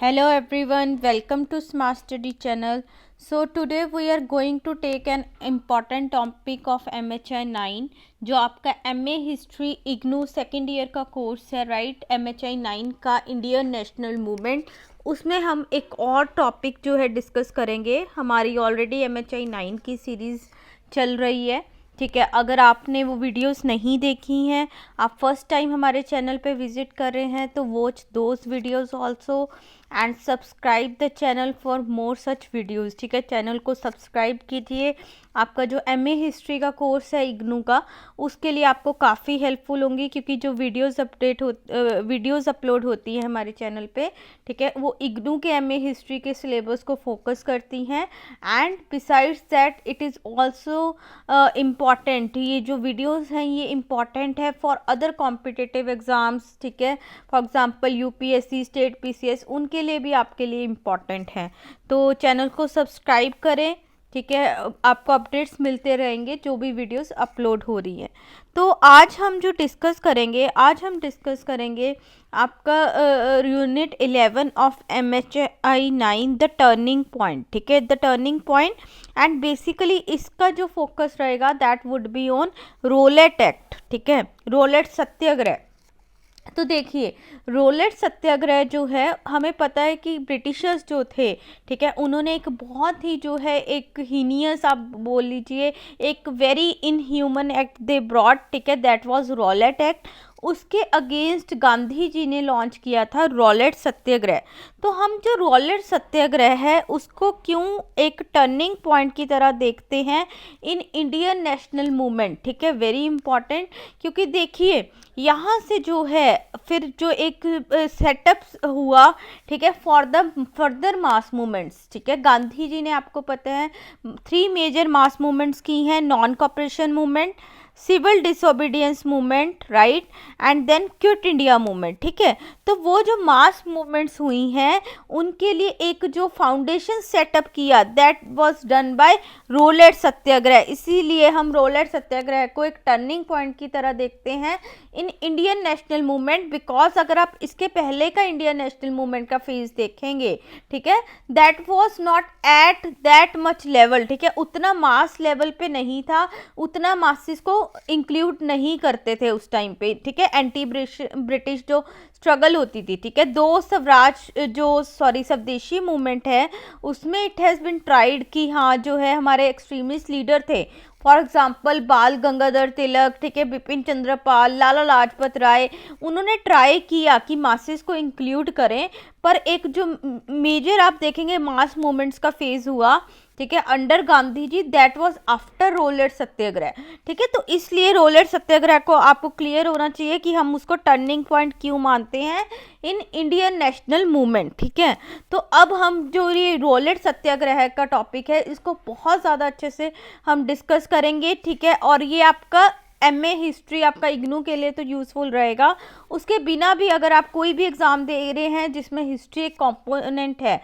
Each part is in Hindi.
Hello everyone, welcome to Smart Study channel. So today we are going to take an important topic of MHI 9 जो आपका MA history IGNOU second year का कोर्स है, राइट। MHI 9 का इंडियन नेशनल मूवमेंट, उसमें हम एक और टॉपिक जो है डिस्कस करेंगे। हमारी ऑलरेडी MHI 9 की सीरीज़ चल रही है, ठीक है। अगर आपने वो वीडियोस नहीं देखी हैं, आप फर्स्ट टाइम हमारे चैनल पे विज़िट कर रहे हैं, तो watch those videos also and subscribe the channel for more such videos, ठीक है। चैनल को सब्सक्राइब कीजिए। आपका जो MA हिस्ट्री का कोर्स है इग्नू का, उसके लिए आपको काफ़ी हेल्पफुल होंगी, क्योंकि जो वीडियोस अपलोड होती है हमारे चैनल पे, ठीक है, वो इग्नू के MA हिस्ट्री के सिलेबस को फोकस करती हैं। And besides that it is also important, ये जो वीडियोस हैं ये इम्पॉर्टेंट है फॉर अदर कॉम्पिटिटिव एग्ज़ाम्स, ठीक है। For example UPSC, state PCS, उनके लिए भी आपके लिए इम्पॉर्टेंट हैं। तो चैनल को सब्सक्राइब करें, ठीक है। आपको अपडेट्स मिलते रहेंगे जो भी वीडियोस अपलोड हो रही हैं। तो आज हम डिस्कस करेंगे आपका unit 11 of MHI 9 the turning point, ठीक है, the turning point. And basically इसका जो फोकस रहेगा that would be on Rowlatt Act, ठीक है, रोलेट सत्याग्रह। तो देखिए, रोलेट सत्याग्रह जो है, हमें पता है कि ब्रिटिशर्स जो थे, ठीक है, उन्होंने एक बहुत ही जो है एक हीनियस, आप बोल लीजिए, एक very inhuman act they brought, ठीक है, दैट वाज रोलेट एक्ट। उसके अगेंस्ट गांधी जी ने लॉन्च किया था रोलेट सत्याग्रह। तो हम जो रोलेट सत्याग्रह है उसको क्यों एक टर्निंग पॉइंट की तरह देखते हैं इन इंडियन नेशनल मूवमेंट, ठीक है, वेरी इंपॉर्टेंट। क्योंकि देखिए, यहाँ से जो है फिर जो एक सेटअप हुआ, ठीक है, for the further mass movements, ठीक है। गांधी जी ने, आपको पता है, 3 मेजर मास मूवमेंट्स की हैं, non cooperation movement, civil disobedience movement, right, and then Quit India movement, ठीक है। तो वो जो मास मूवमेंट्स हुई हैं उनके लिए एक जो फाउंडेशन सेटअप किया that was done by Rowlatt Satyagraha. इसीलिए हम रोलेट सत्याग्रह को एक टर्निंग पॉइंट की तरह देखते हैं इन इंडियन नेशनल मूवमेंट। बिकॉज अगर आप इसके पहले का इंडियन नेशनल मूवमेंट का फेज देखेंगे, ठीक है, that was not at that much level, ठीक है, उतना मास लेवल पे नहीं था, उतना मासिस को इंक्लूड नहीं करते थे उस टाइम पे, ठीक है। एंटी ब्रिटिश जो स्ट्रगल होती थी, ठीक है, दो स्वदेशी मूवमेंट है, उसमें इट हैज़ बिन ट्राइड कि हाँ जो है हमारे एक्सट्रीमिस्ट लीडर थे, फॉर एग्जाम्पल बाल गंगाधर तिलक, ठीक है, बिपिन चंद्र पाल, लाला लाजपत राय, उन्होंने ट्राई किया कि मासेस को इंक्लूड करें। पर एक जो मेजर आप देखेंगे मास मूवमेंट्स का फेज हुआ, ठीक है, under Gandhi ji, that was after Rowlatt Satyagraha, ठीक है। तो इसलिए रोलेट सत्याग्रह को आपको क्लियर होना चाहिए कि हम उसको टर्निंग पॉइंट क्यों मानते हैं इन इंडियन नेशनल मूवमेंट, ठीक है। तो अब हम जो ये रोलेट सत्याग्रह का टॉपिक है इसको बहुत ज़्यादा अच्छे से हम डिस्कस करेंगे, ठीक है। और ये आपका MA हिस्ट्री आपका इग्नू के लिए तो यूज़फुल रहेगा। उसके बिना भी अगर आप कोई भी एग्ज़ाम दे रहे हैं जिसमें हिस्ट्री एक कंपोनेंट है,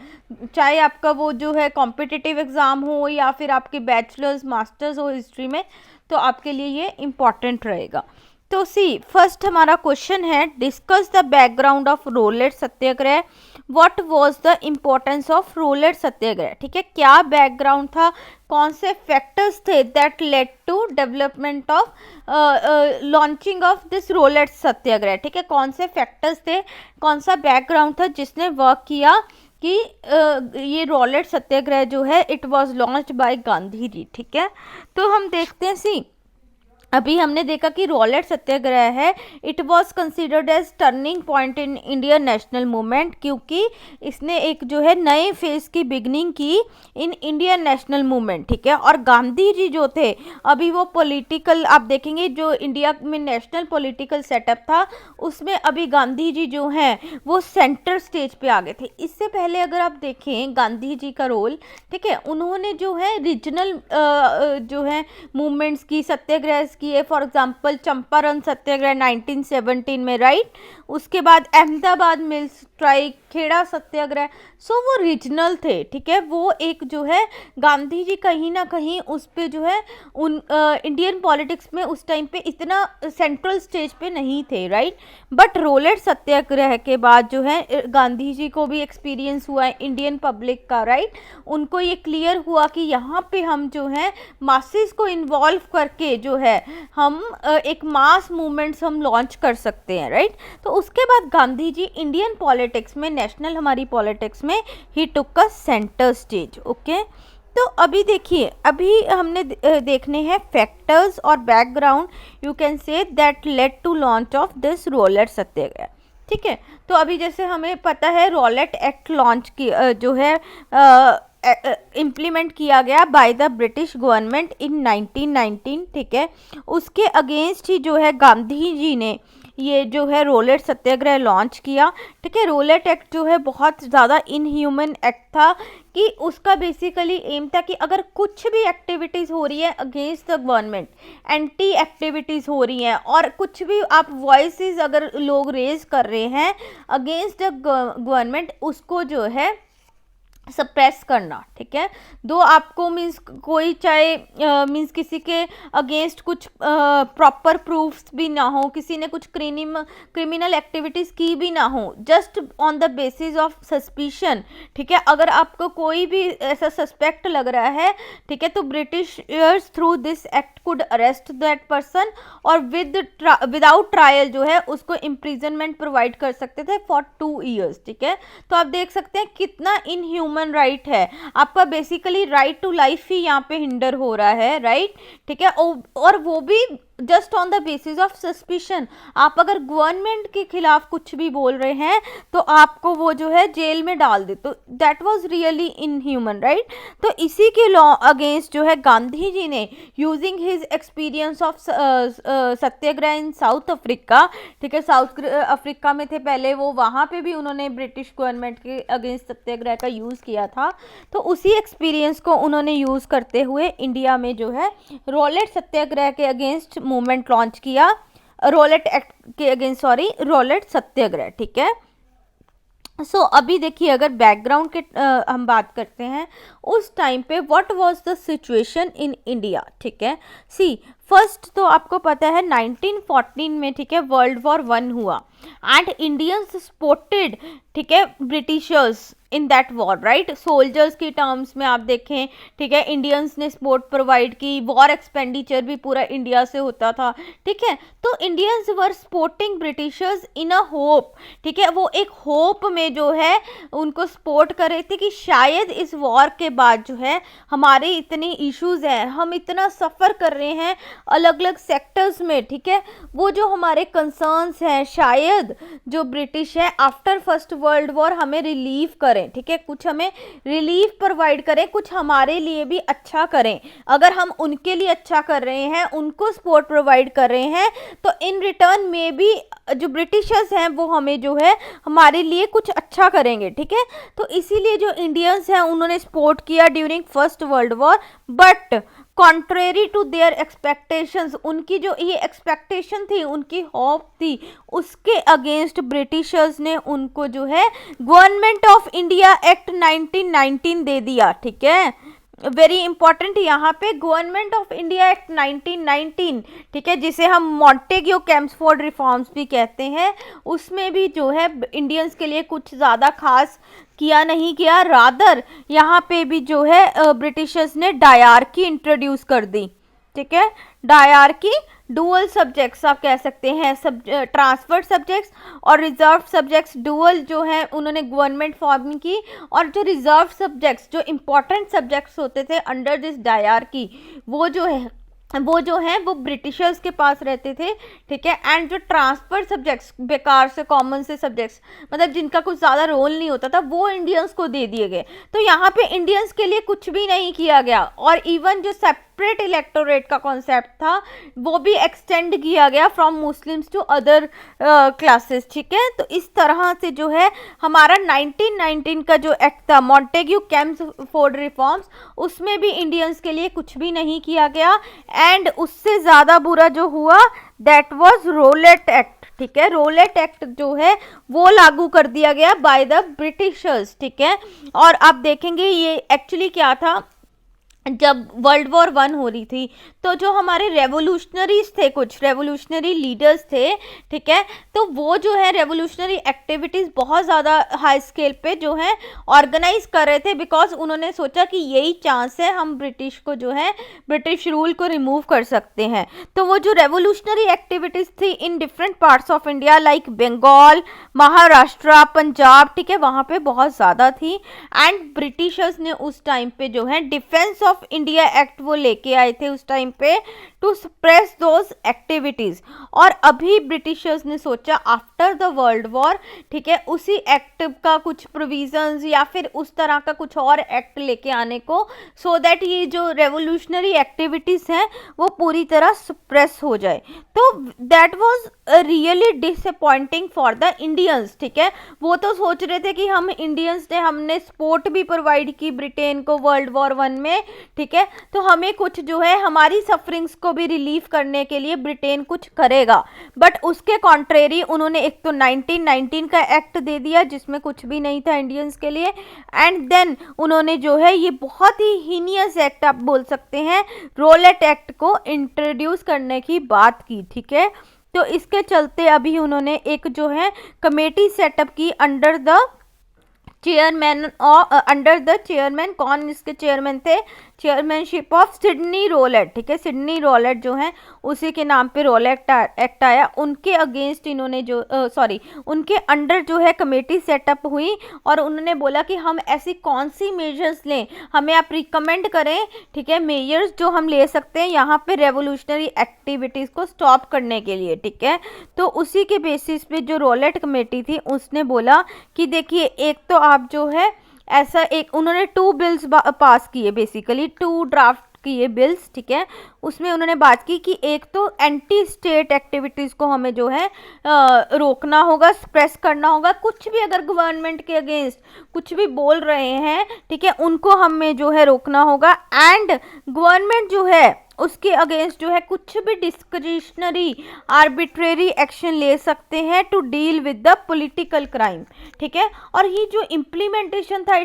चाहे आपका वो जो है कॉम्पिटिटिव एग्ज़ाम हो या फिर आपके बैचलर्स मास्टर्स हो हिस्ट्री में, तो आपके लिए ये इम्पॉर्टेंट रहेगा। तो सी फर्स्ट हमारा क्वेश्चन है, discuss the background of Rowlatt Satyagraha. What was the importance of Rowlatt Satyagraha, ठीक है, क्या बैकग्राउंड था, कौन से फैक्टर्स थे that led to development of launching of this Rowlatt Satyagraha, ठीक है, कौन से फैक्टर्स थे, कौन सा बैकग्राउंड था जिसने वर्क किया कि ये रोलेट सत्याग्रह जो है it was launched by Gandhi ji, ठीक है। तो हम देखते हैं, सी अभी हमने देखा कि रोलेट सत्याग्रह है, it was considered as turning point in Indian national movement, क्योंकि इसने एक जो है नए फेज की बिगनिंग की इन इंडियन नेशनल मूवमेंट, ठीक है। और गांधी जी जो थे, अभी वो पॉलिटिकल, आप देखेंगे जो इंडिया में नेशनल पॉलिटिकल सेटअप था उसमें अभी गांधी जी जो हैं वो सेंटर स्टेज पे आ गए थे। इससे पहले अगर आप देखें गांधी जी का रोल, ठीक है, उन्होंने जो है रीजनल जो है मूवमेंट्स की, सत्याग्रह किए, फॉर एग्जांपल चंपारण सत्याग्रह 1917 में, राइट। उसके बाद अहमदाबाद मिल स्ट्राइक, खेड़ा सत्याग्रह, सो वो रीजनल थे, ठीक है। वो एक जो है गांधी जी कहीं ना कहीं उस पे जो है उन इंडियन पॉलिटिक्स में उस टाइम पे इतना सेंट्रल स्टेज पे नहीं थे, राइट। बट रोलेट सत्याग्रह के बाद जो है गांधी जी को भी एक्सपीरियंस हुआ है इंडियन पब्लिक का, राइट। उनको ये क्लियर हुआ कि यहाँ पे हम जो है मासेस को इन्वॉल्व करके जो है हम एक मास मूवमेंट्स हम लॉन्च कर सकते हैं, राइट। तो उसके बाद गांधी जी इंडियन पॉलिटिक्स में, नेशनल हमारी पॉलिटिक्स में he took a centre stage, okay. तो अभी देखिए, अभी हमने देखने हैं फैक्टर्स और background you can say that led to launch of this Rowlatt Satyagraha, ठीक है। तो अभी जैसे हमें पता है रोलेट एक्ट लॉन्च की जो है इम्प्लीमेंट किया गया by the British government in 1919, ठीक है। उसके अगेंस्ट ही जो है गांधी जी ने ये जो है रोलेट सत्याग्रह लॉन्च किया, ठीक है। रोलेट एक्ट जो है बहुत ज़्यादा इनह्यूमन एक्ट था कि उसका बेसिकली एम था कि अगर कुछ भी एक्टिविटीज़ हो रही है against the government, anti activities हो रही हैं और कुछ भी आप वॉइसेस अगर लोग रेज कर रहे हैं अगेंस्ट द गवर्नमेंट, उसको जो है सप्रेस करना, ठीक है। दो आपको मीन्स कोई चाहे मीन्स किसी के अगेंस्ट कुछ प्रॉपर प्रूफ्स भी ना हो, किसी ने कुछ क्रिमिनल एक्टिविटीज़ की भी ना हो, just on the basis of suspicion, ठीक है। अगर आपको कोई भी ऐसा सस्पेक्ट लग रहा है, ठीक है, तो Britishers through this act could arrest that person और विदाउट ट्रायल जो है उसको इम्प्रिजनमेंट प्रोवाइड कर सकते थे फॉर 2 years, ठीक है। तो आप देख सकते हैं कितना इनह्यूमन राइट है, आपका बेसिकली राइट टू लाइफ ही यहाँ पे हिंडर हो रहा है, राइट, ठीक है। और वो भी just on the basis of suspicion. आप अगर गवर्नमेंट के खिलाफ कुछ भी बोल रहे हैं तो आपको वो जो है जेल में डाल दे, तो that was really inhuman, right. तो इसी के लॉ अगेंस्ट जो है गांधी जी ने using his experience of Satyagraha in south Africa, ठीक है, साउथ अफ्रीका में थे पहले वो, वहाँ पे भी उन्होंने ब्रिटिश गवर्नमेंट के अगेंस्ट सत्याग्रह का यूज़ किया था। तो उसी एक्सपीरियंस को उन्होंने यूज़ करते हुए इंडिया में जो है रोलेट सत्याग्रह के अगेंस्ट मूवमेंट लॉन्च किया, रोलेट एक्ट के अगेंस्ट, सॉरी, रोलेट सत्याग्रह, ठीक है। सो अभी देखिए अगर बैकग्राउंड के हम बात करते हैं उस टाइम पे what was the situation in India, ठीक है। सी फर्स्ट तो आपको पता है 1914 में, ठीक है, वर्ल्ड वॉर 1 हुआ एंड इंडियंस सपोर्टेड, ठीक है, Britishers in that war, right. Soldiers की टर्म्स में आप देखें, ठीक है, इंडियंस ने सपोर्ट प्रोवाइड की, वॉर एक्सपेंडिचर भी पूरा इंडिया से होता था, ठीक है। तो Indians were supporting Britishers in a hope, ठीक है, वो एक होप में जो है उनको सपोर्ट कर रहे थे कि शायद इस वॉर के बाद जो है हमारे इतने इश्यूज हैं, हम इतना सफ़र कर रहे हैं अलग अलग सेक्टर्स में, ठीक है, वो जो हमारे कंसर्न्स हैं शायद जो ब्रिटिश है आफ्टर फर्स्ट वर्ल्ड वॉर हमें रिलीव करें, ठीक है, कुछ हमें रिलीफ प्रोवाइड करें, कुछ हमारे लिए भी अच्छा करें। अगर हम उनके लिए अच्छा कर रहे हैं, उनको सपोर्ट प्रोवाइड कर रहे हैं, तो इन रिटर्न में भी जो ब्रिटिशर्स हैं वो हमें जो है हमारे लिए कुछ अच्छा करेंगे, ठीक है। तो इसीलिए जो इंडियंस हैं उन्होंने सपोर्ट किया during first world war, but contrary to their expectations, उनकी जो ये एक्सपेक्टेशन थी, उनकी होप थी, उसके अगेंस्ट ब्रिटिशर्स ने उनको जो है गवर्नमेंट ऑफ इंडिया एक्ट 1919 दे दिया, ठीक है। वेरी इंपॉर्टेंट यहाँ पे गवर्नमेंट ऑफ इंडिया एक्ट 1919, ठीक है, जिसे हम मॉन्टेग्यू कैम्सफोर्ड रिफॉर्म्स भी कहते हैं, उसमें भी जो है इंडियंस के लिए कुछ ज़्यादा खास किया नहीं किया, रादर यहाँ पे भी जो है ब्रिटिशर्स ने डायरकी इंट्रोड्यूस कर दी, ठीक है। डायरकी डुअल सब्जेक्ट्स आप कह सकते हैं, ट्रांसफर्ड सब्जेक्ट्स और रिजर्व सब्जेक्ट्स डुअल जो है उन्होंने गवर्नमेंट फॉर्म की, और जो रिजर्व सब्जेक्ट्स जो इंपॉर्टेंट सब्जेक्ट्स होते थे अंडर दिस डायरकी वो जो है वो ब्रिटिशर्स के पास रहते थे, ठीक है। एंड जो ट्रांसफर सब्जेक्ट्स बेकार से कॉमन से सब्जेक्ट्स मतलब जिनका कुछ ज़्यादा रोल नहीं होता था वो इंडियंस को दे दिए गए। तो यहाँ पे इंडियंस के लिए कुछ भी नहीं किया गया, और इवन जो सेपरेट इलेक्टोरेट का कॉन्सेप्ट था वो भी एक्सटेंड किया गया from Muslims to other classes, ठीक है। तो इस तरह से जो है हमारा 1919 का जो एक्ट था मॉन्टेग्यू कैम्सफोर्ड रिफॉर्म्स, उसमें भी इंडियंस के लिए कुछ भी नहीं किया गया। एंड उससे ज़्यादा बुरा जो हुआ दैट वाज रोलेट एक्ट, ठीक है। रोलेट एक्ट जो है वो लागू कर दिया गया बाय द ब्रिटिशर्स, ठीक है। और आप देखेंगे ये एक्चुअली क्या था, जब वर्ल्ड वॉर 1 हो रही थी तो जो हमारे रेवोल्यूशनरीज थे, कुछ रेवोल्यूशनरी लीडर्स थे, ठीक है, तो वो जो है रेवोल्यूशनरी एक्टिविटीज़ बहुत ज़्यादा हाई स्केल पे जो है ऑर्गेनाइज कर रहे थे, बिकॉज उन्होंने सोचा कि यही चांस है हम ब्रिटिश को जो है ब्रिटिश रूल को रिमूव कर सकते हैं। तो वो जो रेवोल्यूशनरी एक्टिविटीज़ थी in different parts of India like Bengal, Maharashtra, Punjab, ठीक है, वहाँ पे बहुत ज़्यादा थी। एंड ब्रिटिशर्स ने उस टाइम पे जो है डिफेंस ऑफ इंडिया एक्ट वो लेके आए थे उस टाइम पे टू सप्रेस दोज एक्टिविटीज। और अभी ब्रिटिशर्स ने सोचा आफ्टर द वर्ल्ड वॉर, ठीक है, उसी एक्ट का कुछ प्रोविजंस या फिर उस तरह का कुछ और एक्ट लेके आने को, सो दैट ये जो रेवोल्यूशनरी एक्टिविटीज हैं वो पूरी तरह सप्रेस हो जाए। तो that was really disappointing for the Indians, ठीक है। वो तो सोच रहे थे कि हम इंडियंस ने हमने सपोर्ट भी प्रोवाइड की ब्रिटेन को वर्ल्ड वॉर 1 में, ठीक है, तो हमें कुछ जो है हमारी सफरिंग्स को भी रिलीफ करने के लिए ब्रिटेन कुछ करेगा। बट उसके कॉन्ट्रेरी उन्होंने एक तो 1919 का एक्ट दे दिया जिसमें कुछ भी नहीं था इंडियंस के लिए, एंड देन उन्होंने जो है ये बहुत ही हीनियस एक्ट आप बोल सकते हैं रोलेट एक्ट को इंट्रोड्यूस करने की बात की, ठीक है। तो इसके चलते अभी उन्होंने एक जो है कमेटी सेटअप की अंडर द चेयरमैन कौन इसके चेयरमैन थे, चेयरमैनशिप ऑफ सिडनी रोलेट, ठीक है। सिडनी रोलेट जो है उसी के नाम पे रोलेट एक्ट आया, उनके अगेंस्ट इन्होंने जो उनके अंडर जो है कमेटी सेटअप हुई और उन्होंने बोला कि हम ऐसी कौन सी मेजर्स लें, हमें आप रिकमेंड करें, ठीक है, मेजर्स जो हम ले सकते हैं यहाँ पे रेवोल्यूशनरी एक्टिविटीज़ को स्टॉप करने के लिए, ठीक है। तो उसी के बेसिस पे जो रोलेट कमेटी थी उसने बोला कि देखिए एक तो आप जो है ऐसा एक उन्होंने 2 बिल्स पास किए, बेसिकली 2 ड्राफ्ट किए बिल्स, ठीक है। उसमें उन्होंने बात की कि एक तो एंटी स्टेट एक्टिविटीज़ को हमें जो है रोकना होगा, सप्रेस करना होगा। कुछ भी अगर गवर्नमेंट के अगेंस्ट कुछ भी बोल रहे हैं, ठीक है, उनको हमें जो है रोकना होगा। एंड गवर्नमेंट जो है उसके अगेंस्ट जो है कुछ भी डिस्क्रिशनरी आर्बिट्रेरी एक्शन ले सकते हैं to deal with the political crime, ठीक है। और ये जो इम्प्लीमेंटेशन था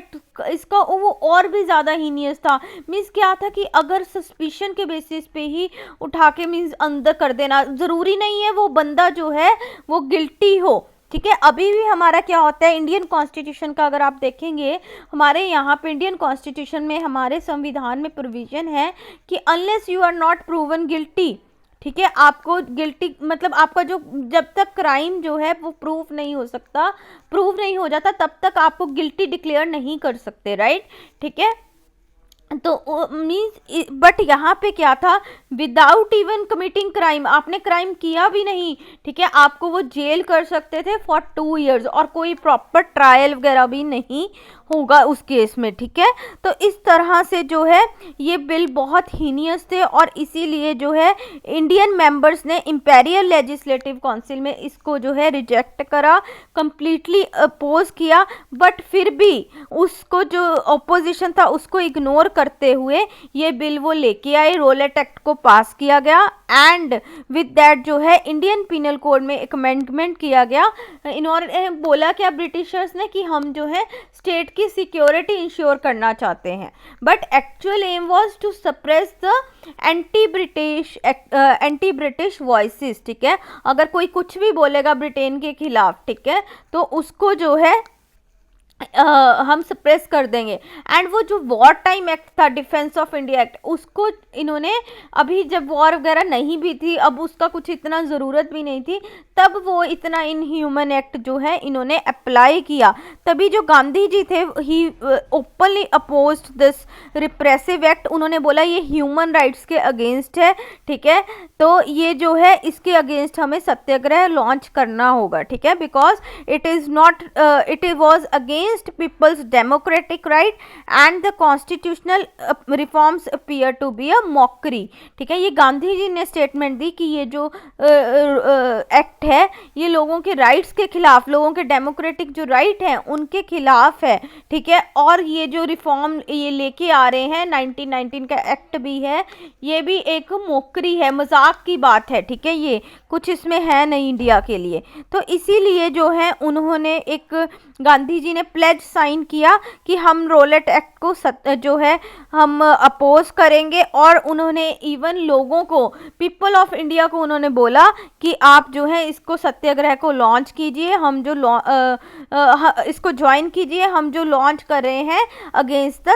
इसका वो और भी ज़्यादा हीनियस था। मीन्स क्या था कि अगर सस्पिशन के बेसिस पे ही उठा के मीन्स अंदर कर देना, ज़रूरी नहीं है वो बंदा जो है वो गिल्टी हो, ठीक है। अभी भी हमारा क्या होता है इंडियन कॉन्स्टिट्यूशन का अगर आप देखेंगे, हमारे यहाँ पे इंडियन कॉन्स्टिट्यूशन में हमारे संविधान में प्रोविजन है कि unless you are not proven guilty, ठीक है, आपको गिल्टी मतलब आपका जो जब तक क्राइम जो है वो प्रूव नहीं हो सकता, प्रूव नहीं हो जाता, तब तक आपको गिल्टी डिक्लेयर नहीं कर सकते, राइट, ठीक है। तो मीन्स बट यहाँ पे क्या था, विदाउट इवन कमिटिंग क्राइम, आपने क्राइम किया भी नहीं, ठीक है, आपको वो जेल कर सकते थे फॉर 2 years और कोई प्रॉपर ट्रायल वगैरह भी नहीं होगा उस केस में, ठीक है। तो इस तरह से जो है ये बिल बहुत हीनियस थे और इसीलिए जो है इंडियन मेंबर्स ने इंपीरियल लेजिस्लेटिव काउंसिल में इसको जो है रिजेक्ट करा, कंप्लीटली अपोज किया। बट फिर भी उसको जो अपोजिशन था उसको इग्नोर करते हुए ये बिल वो लेके आए, रोलेट एक्ट को पास किया गया। एंड विद दैट जो है इंडियन पिनल कोड में एक अमेंडमेंट किया गया। इन्होंने बोला क्या ब्रिटिशर्स ने कि हम जो है स्टेट की सिक्योरिटी इंश्योर करना चाहते हैं, but actual aim was to suppress the anti British voices, ठीक है। अगर कोई कुछ भी बोलेगा ब्रिटेन के खिलाफ, ठीक है, तो उसको जो है हम सप्रेस कर देंगे। एंड वो जो वॉर टाइम एक्ट था डिफेंस ऑफ इंडिया एक्ट, उसको इन्होंने अभी जब वॉर वगैरह नहीं भी थी, अब उसका कुछ इतना ज़रूरत भी नहीं थी, तब वो इतना इनह्यूमन एक्ट जो है इन्होंने अप्लाई किया। तभी जो गांधी जी थे he openly opposed this repressive act, उन्होंने बोला ये ह्यूमन राइट्स के अगेंस्ट है, ठीक है, तो ये जो है इसके अगेंस्ट हमें सत्याग्रह लॉन्च करना होगा, ठीक है, because it is not it was against against people's democratic right and the constitutional reforms appear to be a mockery. ठीक है, ये गांधी जी ने स्टेटमेंट दी कि ये जो एक्ट है ये लोगों के राइट्स के खिलाफ, लोगों के डेमोक्रेटिक जो राइट हैं उनके खिलाफ है। ठीक है, और ये जो रिफॉर्म ये लेके आ रहे हैं 1919 का एक्ट भी है, ये भी एक मौकरी है, मजाक की बात है। ठीक है, ये कुछ इसमें है नहीं इंडिया के लिए। तो इसीलिए जो है उन्होंने एक गांधी जी ने प्लेज साइन किया कि हम रोलेट एक्ट को जो है हम अपोज करेंगे, और उन्होंने इवन लोगों को, पीपल ऑफ इंडिया को उन्होंने बोला कि आप जो है इसको सत्याग्रह को लॉन्च कीजिए, हम जो इसको ज्वाइन कीजिए, हम जो लॉन्च कर रहे हैं अगेंस्ट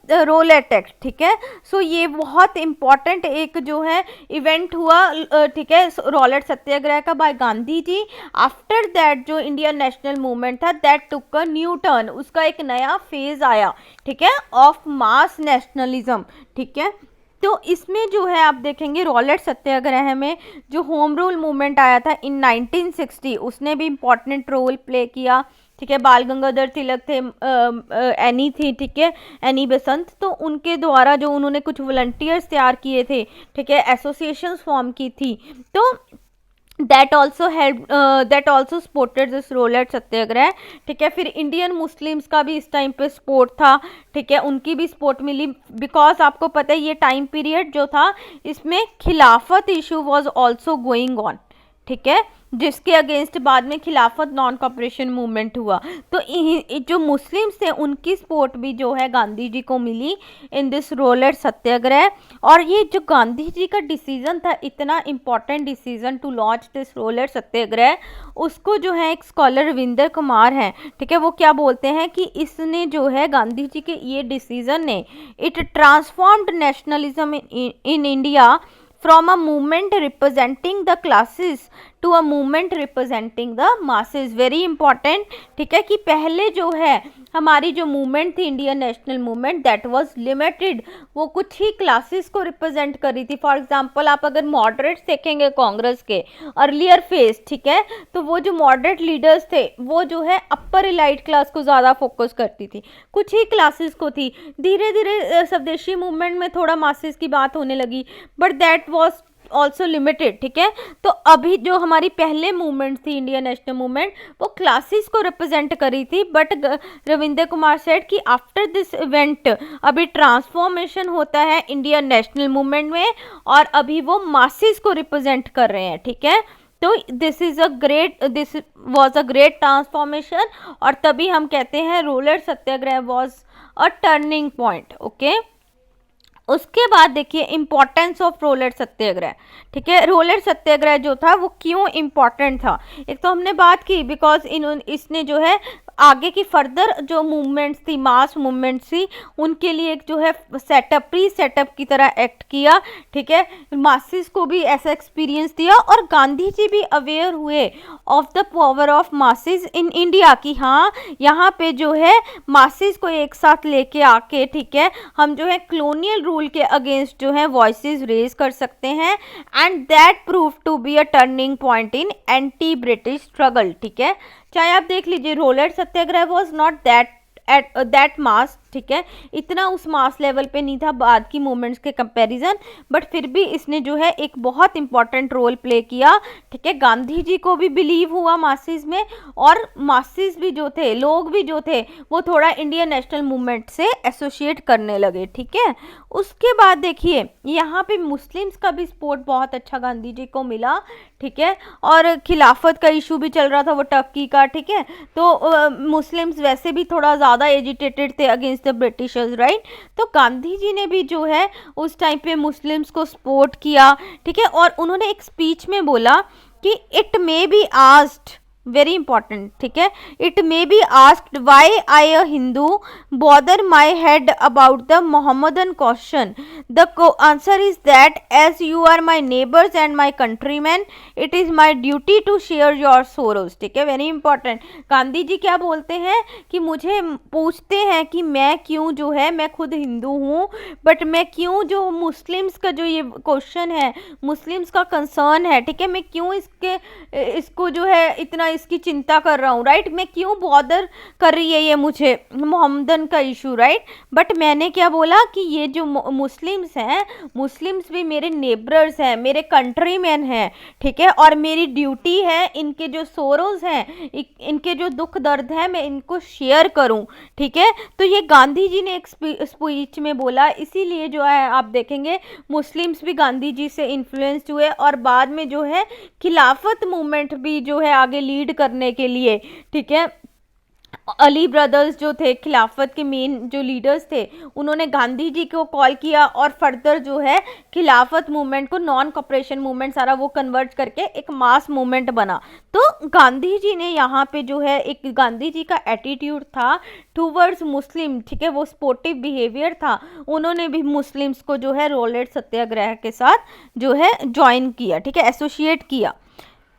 द रोलेट एक्ट। ठीक है, सो ये बहुत इंपॉर्टेंट एक जो है इवेंट हुआ, ठीक है, रोलेट सत्याग्रह का by Gandhi ji. After that जो इंडियन नेशनल मूवमेंट था that took a new turn, उसका एक नया फेज आया। ठीक है, ऑफ मास नेशनलिज्म। ठीक है, तो इसमें जो है आप देखेंगे रोलेट सत्याग्रह में जो होम रूल मूवमेंट आया था इन 1960, उसने भी इम्पॉर्टेंट रोल प्ले किया। ठीक है, बाल गंगाधर तिलक थे, एनी थी, ठीक है, एनी बेसंत, तो उनके द्वारा जो उन्होंने कुछ वॉलंटियर्स तैयार किए थे, ठीक है, एसोसिएशंस फॉर्म की थी, तो that also supported this Rowlatt Satyagraha. ठीक है, फिर इंडियन मुस्लिम्स का भी इस टाइम पे सपोर्ट था। ठीक है, उनकी भी सपोर्ट मिली, बिकॉज आपको पता है ये टाइम पीरियड जो था इसमें खिलाफत issue was also going on. ठीक है, जिसके अगेंस्ट बाद में खिलाफत नॉन कॉपरेशन मूवमेंट हुआ, तो जो मुस्लिम्स थे उनकी सपोर्ट भी जो है गांधी जी को मिली इन दिस रोलेट सत्याग्रह। और ये जो गांधी जी का डिसीजन था, इतना important decision to launch this Rowlatt Satyagraha, उसको जो है एक स्कॉलर रविंदर कुमार हैं, ठीक है, वो क्या बोलते हैं कि इसने जो है गांधी जी के ये डिसीजन ने it transformed nationalism in India from a movement representing the classes to a movement representing the masses। Very important. ठीक है, कि पहले जो है हमारी जो मूवमेंट थी Indian national movement, that was limited, वो कुछ ही क्लासेस को रिप्रेजेंट कर रही थी। फॉर एग्जांपल आप अगर मॉडरेट्स देखेंगे कांग्रेस के अर्लियर फेज, ठीक है, तो वो जो मॉडरेट लीडर्स थे वो जो है अपर इलाइट क्लास को ज़्यादा फोकस करती थी, कुछ ही क्लासेस को थी। धीरे धीरे स्वदेशी मूवमेंट में थोड़ा मासेस की बात होने लगी, but that was also limited. ठीक है, तो अभी जो हमारी पहले मूवमेंट थी इंडियन नेशनल मूवमेंट, वो क्लासेस को रिप्रेजेंट करी थी, बट रविंदर कुमार सेड कि आफ्टर दिस इवेंट अभी ट्रांसफॉर्मेशन होता है इंडियन नेशनल मूवमेंट में, और अभी वो मासेस को रिप्रेजेंट कर रहे हैं। ठीक है, तो this was a great transformation, और तभी हम कहते हैं Rowlatt Satyagraha was a turning point. Okay, उसके बाद देखिए इंपॉर्टेंस ऑफ रोलेट सत्याग्रह। ठीक है, रोलेट सत्याग्रह जो था वो क्यों इम्पॉर्टेंट था, एक तो हमने बात की बिकॉज इसने जो है आगे की फर्दर जो मूवमेंट्स थी, मास मूवमेंट्स थी, उनके लिए एक जो है सेटअप, प्री सेटअप की तरह एक्ट किया। ठीक है, मासेस को भी ऐसा एक्सपीरियंस दिया, और गांधी जी भी अवेयर हुए of the power of masses in India, कि हाँ यहाँ पे जो है मासेस को एक साथ लेके आके, ठीक है, हम जो है कॉलोनियल रूल के अगेंस्ट जो है वॉइसेस रेज कर सकते हैं, and that prove to be a turning point in anti British struggle. ठीक है, चाहे आप देख लीजिए Rowlatt Satyagraha was not that mass, ठीक है, इतना उस मास लेवल पे नहीं था बाद की मूवमेंट्स के कंपैरिजन, बट फिर भी इसने जो है एक बहुत इंपॉर्टेंट रोल प्ले किया। ठीक है, गांधी जी को भी बिलीव हुआ मासेस में, और मासेस भी जो थे, लोग भी जो थे, वो थोड़ा इंडियन नेशनल मूवमेंट से एसोसिएट करने लगे। ठीक है, उसके बाद देखिए यहाँ पे मुस्लिम्स का भी सपोर्ट बहुत अच्छा गांधी जी को मिला। ठीक है, और खिलाफत का इशू भी चल रहा था, वो टर्की का। ठीक है, तो मुस्लिम्स वैसे भी थोड़ा ज़्यादा एजिटेटेड थे अगेंस्ट द ब्रिटिशर्स, राइट, तो गांधी जी ने भी जो है उस टाइम पे मुस्लिम्स को सपोर्ट किया। ठीक है, और उन्होंने एक स्पीच में बोला कि it may be asked, very important, ठीक है, it may be asked why I a Hindu bother my head about the Mohammedan question, the answer is that as you are my neighbours and my countryman it is my duty to share your sorrows. ठीक है, वेरी इंपॉर्टेंट। गांधी जी क्या बोलते हैं कि मुझे पूछते हैं कि मैं क्यों जो है, मैं खुद हिंदू हूँ, बट मैं क्यों जो मुस्लिम्स का जो ये क्वेश्चन है, मुस्लिम्स का कंसर्न है, ठीक है, मैं क्यों इसको जो है इतना इसकी चिंता कर रहा हूँ, राइट, मैं क्यों बॉदर कर रही है ये मुझे मोहम्मदन का इशू, राइट, बट मैंने क्या बोला कि ये जो मुस्लिम्स हैं, मुस्लिम्स भी मेरे नेबरर्स हैं, मेरे कंट्रीमैन हैं, ठीक है, और मेरी ड्यूटी है इनके जो सोरोज हैं, इनके जो दुख दर्द है, मैं इनको शेयर करूं, ठीक है। तो ये गांधी जी ने एक स्पीच में बोला, इसीलिए जो है आप देखेंगे मुस्लिम्स भी गांधी जी से इन्फ्लुएंस्ड हुए और बाद में जो है खिलाफत मूवमेंट भी जो है आगे लीड करने के लिए, ठीक है, अली ब्रदर्स जो थे खिलाफत के मेन जो लीडर्स थे, उन्होंने गांधी जी को कॉल किया और फर्दर जो है खिलाफत मूवमेंट को नॉन कॉपरेशन मूवमेंट सारा वो कन्वर्ट करके एक मास मूवमेंट बना। तो गांधी जी ने यहाँ पे जो है एक गांधी जी का एटीट्यूड था टूवर्ड्स मुस्लिम, ठीक है, वो स्पोर्टिव बिहेवियर था, उन्होंने भी मुस्लिम्स को जो है रोलेट सत्याग्रह के साथ जो है ज्वाइन किया, ठीक है, एसोसिएट किया।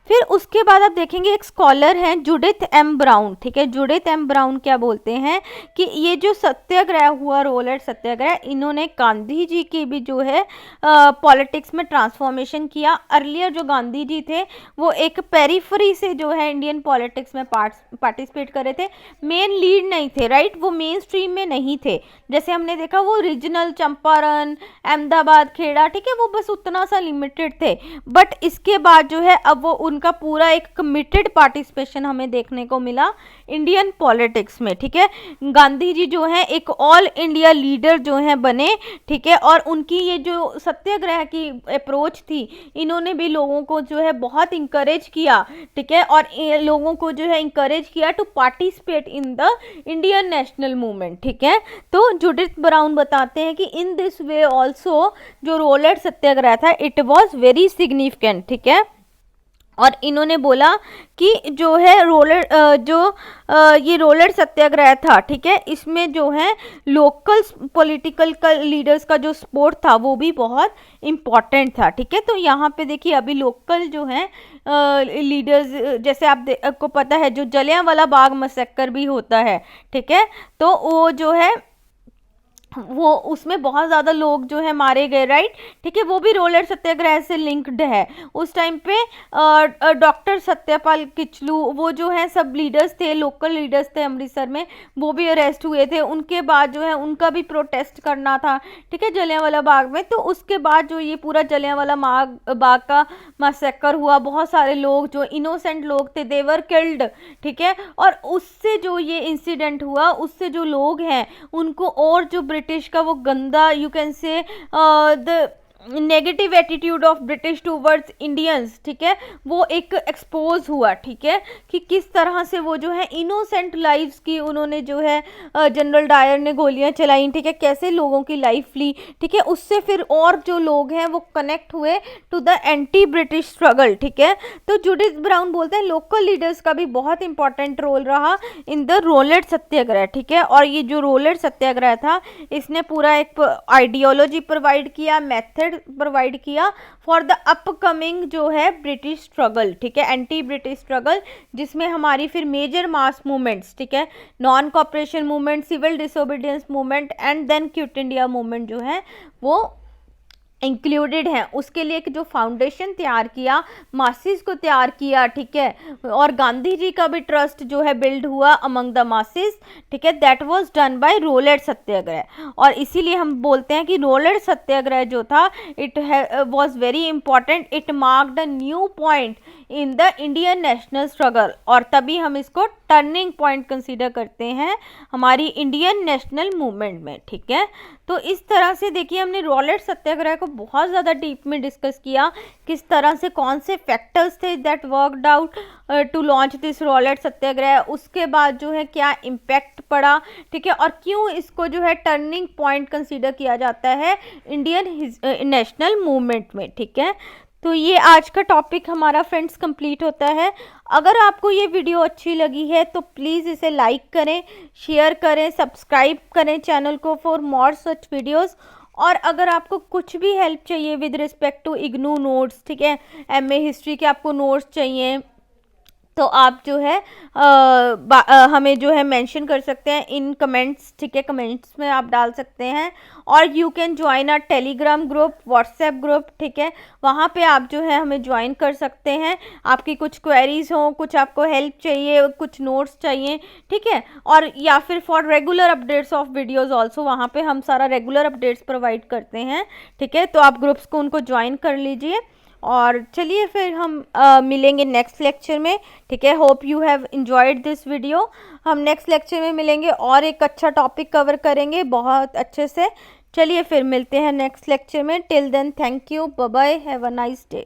फिर उसके बाद आप देखेंगे एक स्कॉलर हैं जुडिथ एम ब्राउन, ठीक है, जुडिथ एम ब्राउन क्या बोलते हैं कि ये जो सत्याग्रह हुआ रोलेट सत्याग्रह, इन्होंने गांधी जी की भी जो है पॉलिटिक्स में ट्रांसफॉर्मेशन किया। अर्लियर जो गांधी जी थे वो एक पेरिफरी से जो है इंडियन पॉलिटिक्स में पार्टिसिपेट कर रहे थे, मेन लीड नहीं थे, राइट, वो मेन स्ट्रीम में नहीं थे, जैसे हमने देखा वो रीजनल चंपारण, अहमदाबाद, खेड़ा, ठीक है, वो बस उतना सा लिमिटेड थे। बट इसके बाद जो है अब वो उनका पूरा एक कमिटेड पार्टिसिपेशन हमें देखने को मिला इंडियन पॉलिटिक्स में, ठीक है। गांधी जी जो है एक ऑल इंडिया लीडर जो है बने, ठीक है, और उनकी ये जो सत्याग्रह की अप्रोच थी, इन्होंने भी लोगों को जो है बहुत इंकरेज किया, ठीक है, और लोगों को जो है इंकरेज किया to participate in the Indian national movement, ठीक है। तो जुडिथ ब्राउन बताते हैं कि इन दिस वे ऑल्सो जो रोलेट सत्याग्रह था इट वॉज वेरी सिग्निफिकेंट, ठीक है, और इन्होंने बोला कि जो है ये रोलेट सत्याग्रह था, ठीक है, इसमें जो है लोकल पॉलिटिकल लीडर्स का जो सपोर्ट था वो भी बहुत इम्पॉर्टेंट था, ठीक है। तो यहाँ पे देखिए अभी लोकल जो है लीडर्स, जैसे आपको पता है जो जलियांवाला बाग मैसेकर भी होता है, ठीक है, तो वो जो है वो उसमें बहुत ज़्यादा लोग जो है मारे गए, राइट, ठीक है, वो भी रोलेट सत्याग्रह से लिंक्ड है। उस टाइम पे डॉक्टर सत्यपाल किचलू वो जो है सब लीडर्स थे, लोकल लीडर्स थे अमृतसर में, वो भी अरेस्ट हुए थे, उनके बाद जो है उनका भी प्रोटेस्ट करना था, ठीक है, जलियांवाला बाग में। तो उसके बाद जो ये पूरा जलियांवाला बाग का मैसेकर हुआ, बहुत सारे लोग जो इनोसेंट लोग थे दे वर किल्ड, ठीक है, और उससे जो ये इंसिडेंट हुआ उससे जो लोग हैं उनको और जो ब्रिटिश का वो गंदा यू कैन से the negative attitude of British towards Indians, ठीक है, वो एक एक्सपोज हुआ, ठीक है, कि किस तरह से वो जो है इनोसेंट लाइव्स की उन्होंने जो है जनरल डायर ने गोलियां चलाई, ठीक है, कैसे लोगों की लाइफ ली, ठीक है, उससे फिर और जो लोग हैं वो कनेक्ट हुए to the anti British struggle, ठीक है। तो जुडिथ ब्राउन बोलते हैं लोकल लीडर्स का भी बहुत इंपॉर्टेंट रोल रहा इन द रोलेट सत्याग्रह, ठीक है, और ये जो रोलेट सत्याग्रह था इसने पूरा एक आइडियोलॉजी प्रोवाइड किया, मेथड प्रोवाइड किया फॉर द अपकमिंग जो है ब्रिटिश स्ट्रगल, ठीक है, एंटी ब्रिटिश स्ट्रगल, जिसमें हमारी फिर मेजर मास मूवमेंट्स, ठीक है, non cooperation movement, civil disobedience movement and then Quit India movement जो है वो इंक्लूडेड है। उसके लिए एक जो फाउंडेशन तैयार किया, मासिस को तैयार किया, ठीक है, और गांधी जी का भी ट्रस्ट जो है बिल्ड हुआ अमंग द मासिस, ठीक है, that was done by Rowlatt Satyagraha. और इसीलिए हम बोलते हैं कि रोलेट सत्याग्रह जो था it was very important, it marked a new point in the Indian national struggle, और तभी हम इसको टर्निंग पॉइंट कंसीडर करते हैं हमारी इंडियन नेशनल मूवमेंट में, ठीक है। तो इस तरह से देखिए हमने रोलेट सत्याग्रह को बहुत ज़्यादा डीप में डिस्कस किया, किस तरह से कौन से फैक्टर्स थे that worked out to launch this Rowlatt Satyagraha, उसके बाद जो है क्या इम्पैक्ट पड़ा, ठीक है, और क्यों इसको जो है टर्निंग पॉइंट कंसीडर किया जाता है इंडियन नेशनल मूवमेंट में, ठीक है। तो ये आज का टॉपिक हमारा फ्रेंड्स कंप्लीट होता है। अगर आपको ये वीडियो अच्छी लगी है तो प्लीज़ इसे लाइक करें, शेयर करें, सब्सक्राइब करें चैनल को फॉर मोर सच वीडियोस। और अगर आपको कुछ भी हेल्प चाहिए with respect to IGNOU notes, ठीक है, एमए हिस्ट्री के आपको नोट्स चाहिए, तो आप जो है हमें जो है मेंशन कर सकते हैं इन कमेंट्स, ठीक है, कमेंट्स में आप डाल सकते हैं। और you can join our Telegram group, WhatsApp group, ठीक है, वहाँ पे आप जो है हमें ज्वाइन कर सकते हैं। आपकी कुछ क्वेरीज हों, कुछ आपको हेल्प चाहिए, कुछ नोट्स चाहिए, ठीक है, और या फिर for regular updates of videos also, वहाँ पे हम सारा रेगुलर अपडेट्स प्रोवाइड करते हैं, ठीक है। तो आप ग्रुप्स को उनको ज्वाइन कर लीजिए। और चलिए फिर हम मिलेंगे नेक्स्ट लेक्चर में, ठीक है। Hope you have enjoyed this video. हम नेक्स्ट लेक्चर में मिलेंगे और एक अच्छा टॉपिक कवर करेंगे बहुत अच्छे से। चलिए फिर मिलते हैं नेक्स्ट लेक्चर में। Till then thank you, bye bye, have a nice day.